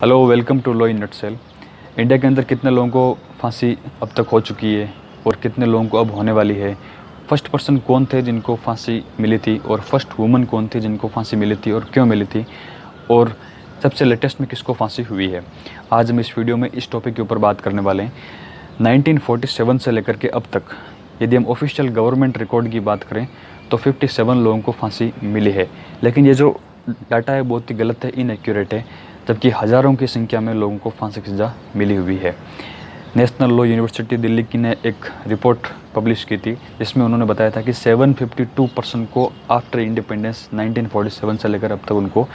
Hello, welcome to law in nutshell. India के अंदर कितने लोगों को फांसी अब तक हो चुकी है और कितने लोगों को अब होने वाली है। फर्स्ट पर्सन कौन थे जिनको फांसी मिली थी और फर्स्ट वुमन कौन थी जिनको फांसी मिली थी और क्यों मिली थी, और सबसे लेटेस्ट में किसको फांसी हुई है। आज हम इस वीडियो में इस टॉपिक के ऊपर बात करने वाले हैं। 1947 से लेकर के अब तक यदि हम ऑफिशियल गवर्नमेंट रिकॉर्ड की बात करें तो 57 लोगों को फांसी मिली है। लेकिन ये जो डाटा है बहुत ही गलत है, इनएक्यूरेट है, जबकि हज़ारों की संख्या में लोगों को फांसी की सज़ा मिली हुई है। नेशनल लॉ यूनिवर्सिटी दिल्ली की ने एक रिपोर्ट पब्लिश की थी जिसमें उन्होंने बताया था कि 752% को आफ्टर इंडिपेंडेंस 1947 से लेकर अब तक उनको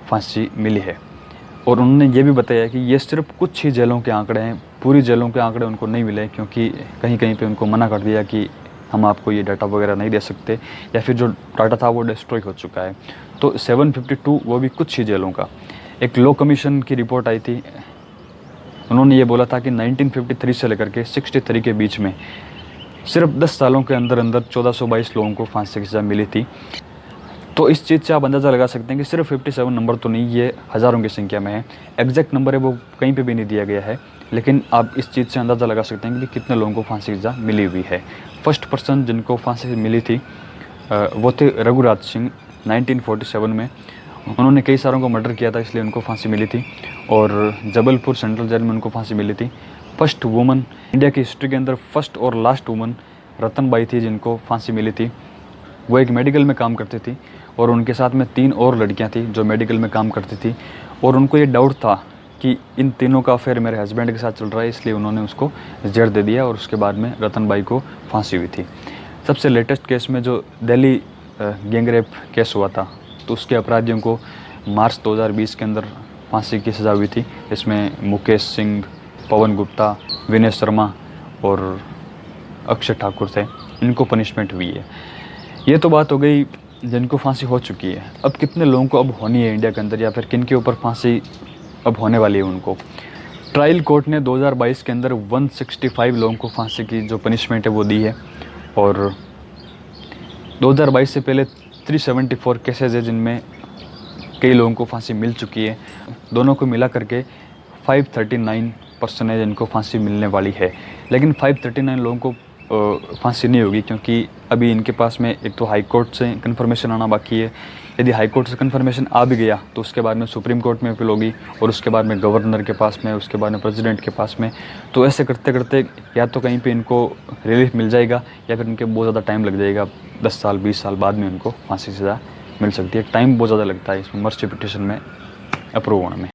फांसी मिली है। और उन्होंने ये भी बताया कि ये सिर्फ कुछ ही जेलों के आंकड़े हैं, पूरी जेलों के आंकड़े उनको नहीं मिले, क्योंकि कहीं कहीं पे उनको मना कर दिया कि हम आपको ये डाटा वगैरह नहीं दे सकते, या फिर जो डाटा था वो डिस्ट्रॉय हो चुका है। तो 752 वो भी कुछ ही जेलों का। एक लॉ कमीशन की रिपोर्ट आई थी, उन्होंने ये बोला था कि 1953 से लेकर के 63 के बीच में सिर्फ 10 सालों के अंदर अंदर 1422 लोगों को फांसी की सज़ा मिली थी। तो इस चीज़ से आप अंदाज़ा लगा सकते हैं कि सिर्फ 57 नंबर तो नहीं, ये हज़ारों की संख्या में है। एग्जैक्ट नंबर है वो कहीं पे भी नहीं दिया गया है, लेकिन आप इस चीज़ से अंदाज़ा लगा सकते हैं कि कितने लोगों को फांसी की सज़ा मिली हुई है। फर्स्ट पर्सन जिनको फांसी मिली थी वो थे रघुराज सिंह 1947 में। उन्होंने कई सारों को मर्डर किया था, इसलिए उनको फांसी मिली थी, और जबलपुर सेंट्रल जेल में उनको फांसी मिली थी। फर्स्ट वुमन इंडिया की हिस्ट्री के अंदर फर्स्ट और लास्ट वुमन रतनबाई थी जिनको फांसी मिली थी। वो एक मेडिकल में काम करती थी और उनके साथ में 3 और लड़कियां थी जो मेडिकल में काम करती थी, और उनको ये डाउट था कि इन तीनों का अफेयर मेरे हस्बैंड के साथ चल रहा है, इसलिए उन्होंने उसको जहर दे दिया और उसके बाद में रतनबाई को फांसी हुई थी। सबसे लेटेस्ट केस में जो दिल्ली गैंग रेप केस हुआ था, तो उसके अपराधियों को मार्च 2020 के अंदर फांसी की सज़ा हुई थी। इसमें मुकेश सिंह, पवन गुप्ता, विनय शर्मा और अक्षय ठाकुर थे, इनको पनिशमेंट हुई है। ये तो बात हो गई जिनको फांसी हो चुकी है। अब कितने लोगों को अब होनी है इंडिया के अंदर, या फिर किन के ऊपर फांसी अब होने वाली है उनको। ट्रायल कोर्ट ने 2022 के अंदर 165 लोगों को फांसी की जो पनिशमेंट है वो दी है, और 2022 से पहले 374 केसेज है जिनमें कई लोगों को फांसी मिल चुकी है। दोनों को मिला करके 539 पर्सन है जिनको फांसी मिलने वाली है। लेकिन 539 लोगों को फांसी नहीं होगी, क्योंकि अभी इनके पास में एक तो हाई कोर्ट से कंफर्मेशन आना बाकी है। यदि हाई कोर्ट से कंफर्मेशन आ भी गया तो उसके बाद में सुप्रीम कोर्ट में अपील होगी, और उसके बाद में गवर्नर के पास में, उसके बाद में प्रेसिडेंट के पास में। तो ऐसे करते करते या तो कहीं पे इनको रिलीफ मिल जाएगा, या फिर इनके बहुत ज़्यादा टाइम लग जाएगा। 10 साल 20 साल बाद में उनको फांसी की सज़ा मिल सकती है। टाइम बहुत ज़्यादा लगता है इसमें मर्सी पिटीशन में अप्रूव होने में।